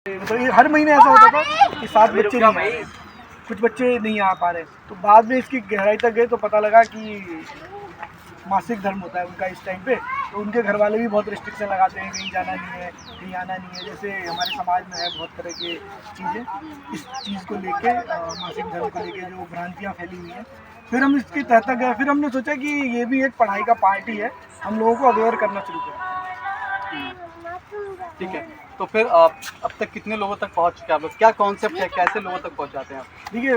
मतलब ये हर महीने ऐसा होता था कि 7 बच्चे नहीं आ रहे, कुछ बच्चे नहीं आ पा रहे। तो बाद में इसकी गहराई तक गए तो पता लगा कि मासिक धर्म होता है उनका इस टाइम पे। तो उनके घर वाले भी बहुत रिस्ट्रिक्शन लगाते हैं, कहीं जाना नहीं है, कहीं आना नहीं है। जैसे हमारे समाज में है बहुत तरह की चीज़ें, इस चीज़ को लेके मासिक धर्म को लेके जो भ्रांतियाँ फैली हुई हैं। फिर हम इसके तहत गए, फिर हमने सोचा कि ये भी एक पढ़ाई का पार्ट ही है, हम लोगों को अवेयर करना शुरू करें। ठीक है, तो फिर अब तक कितने लोगों तक पहुंच चुके हैं आप लोग? क्या कॉन्सेप्ट है, कैसे लोगों तक पहुंचाते हैं आप? देखिए,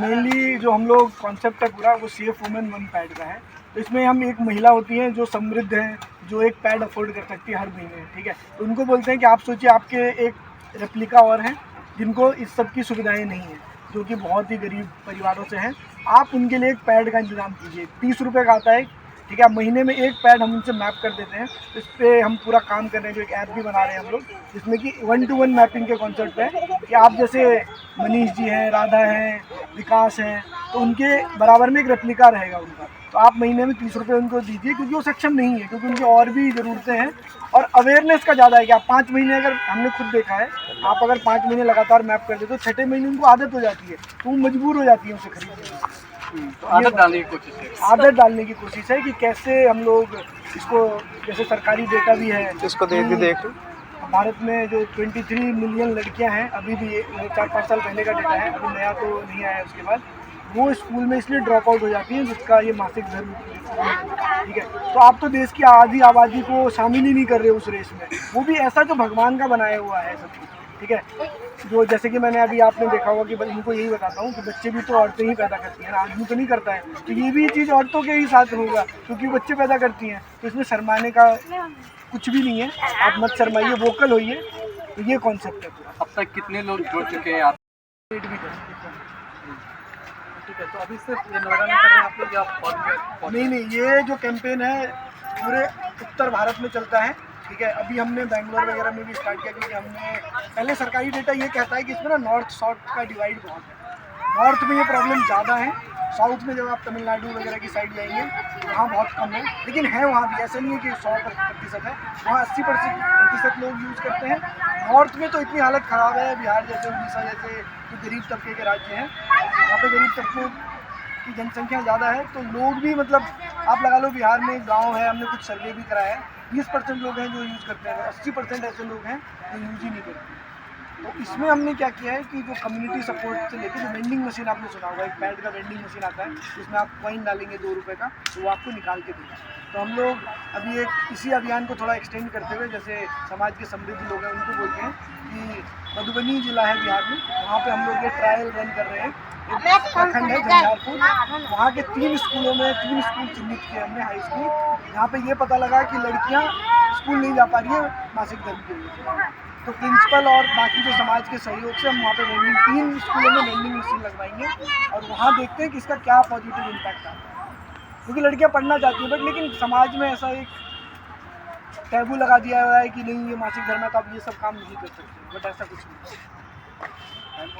मेनली जो हम लोग कॉन्सेप्ट है पूरा वो सेफ वुमेन वन पैड का है। तो इसमें हम एक महिला होती हैं जो समृद्ध है, जो एक पैड अफोर्ड कर सकती है हर महीने, ठीक है। तो उनको बोलते हैं कि आप सोचिए आपके एक रेप्लिका और हैं जिनको इस सब की सुविधाएं नहीं हैं, जो कि बहुत ही गरीब परिवारों से हैं। आप उनके लिए एक पैड का इंतज़ाम कीजिए, 30 रुपये का आता है, ठीक है। महीने में एक पैड हम उनसे मैप कर देते हैं। इस पर हम पूरा काम कर रहे हैं, जो एक ऐप भी बना रहे हैं हम लोग, जिसमें कि 1-to-1 मैपिंग के कॉन्सेप्ट है कि आप जैसे मनीष जी हैं, राधा हैं, विकास हैं, तो उनके बराबर में एक रेप्लिका रहेगा उनका। तो आप महीने में 30 रुपये उनको दीजिए, क्योंकि वो सक्षम नहीं है, क्योंकि उनकी और भी ज़रूरतें हैं। और अवेयरनेस का ज़्यादा है कि आप 5 महीने, अगर हमने खुद देखा है, आप अगर 5 महीने लगातार मैप कर देते तो 6ठे महीने उनको आदत हो जाती है, तो वो मजबूर हो जाती है उसे खरीदने की। तो आदत डालने की कोशिश है। आदत डालने की कोशिश है कि कैसे हम लोग इसको, जैसे सरकारी डेटा भी है इसको देख भारत में जो 23 मिलियन लड़कियां हैं, अभी भी 4-5 साल पहले का डेटा है, अभी नया तो नहीं आया उसके बाद, वो स्कूल में इसलिए ड्रॉप आउट हो जाती हैं जिसका ये मासिक धर्म, ठीक है। तो आप तो देश की आधी आबादी को शामिल ही नहीं कर रहे उस रेस में, वो भी ऐसा जो भगवान का बनाया हुआ है सब कुछ, ठीक है। जो जैसे कि मैंने अभी आपने देखा होगा कि इनको यही बताता हूँ कि बच्चे भी तो औरतें ही पैदा करती हैं, आदमी तो नहीं करता है। तो ये भी चीज़ औरतों के ही साथ होगा, क्योंकि बच्चे पैदा करती हैं। तो इसमें शर्माने का कुछ भी नहीं है, आप मत शर्माइए, वोकल होइए। तो ये कॉन्सेप्ट है पूरा। अब तक कितने लोग जुड़ चुके हैं आप? पेट भी करें। ठीक है, तो अभी सिर्फ ये नोएडा में कर रहे हैं आप लोग या नहीं, ये जो कैंपेन है पूरे उत्तर भारत में चलता है, ठीक है। अभी हमने बैंगलोर वगैरह में भी स्टार्ट किया, क्योंकि हमने पहले सरकारी डेटा ये कहता है कि इसमें ना नॉर्थ साउथ का डिवाइड बहुत है। नॉर्थ में ये प्रॉब्लम ज़्यादा है, साउथ में जब आप तमिलनाडु वगैरह की साइड जाएंगे वहाँ बहुत कम है, लेकिन है वहाँ भी, ऐसा नहीं है कि 100% है, वहाँ 80% लोग यूज़ करते हैं। नॉर्थ में तो इतनी हालत ख़राब है, बिहार जैसे, उड़ीसा जैसे जो गरीब तबके के राज्य हैं, वहाँ पे गरीब तबकों की जनसंख्या ज़्यादा है। तो लोग भी, मतलब आप लगा लो बिहार में एक गाँव है, हमने कुछ सर्वे भी कराया है, 20% लोग हैं जो यूज़ करते हैं, 80% ऐसे लोग हैं जो यूज़ ही नहीं करते। तो इसमें हमने क्या किया है कि जो कम्युनिटी सपोर्ट से लेकर, जो वेंडिंग मशीन आपने सुना होगा, एक पैड का वेंडिंग मशीन आता है, जिसमें आप कॉइन डालेंगे 2 रुपये का, तो वो आपको निकाल के देगा। तो हम लोग अभी एक इसी अभियान को थोड़ा एक्सटेंड करते हुए, जैसे समाज के समृद्ध लोग हैं उनको बोलते हैं कि मधुबनी जिला है बिहार में, वहाँ पे हम लोग ये ट्रायल रन कर रहे हैं। एक प्रखंड है झंझारपुर, वहाँ के 3 स्कूलों में 3 स्कूल चिन्हित किए हमने, हाई स्कूल, यहाँ पे ये पता लगा कि लड़कियाँ स्कूल नहीं जा पा रही है मासिक धर्म के लिए। तो प्रिंसिपल और बाकी जो समाज के सहयोग से हम वहाँ पे वेंडिंग, 3 स्कूलों में वेंडिंग मशीन लगवाएंगे, और वहाँ देखते हैं कि इसका क्या पॉजिटिव इम्पैक्ट आता है। क्योंकि लड़कियाँ पढ़ना चाहती हैं, बट लेकिन समाज में ऐसा एक टैबू लगा दिया हुआ है कि नहीं, ये मासिक धर्म है तो आप ये सब काम नहीं कर सकते, बट ऐसा कुछ नहीं है।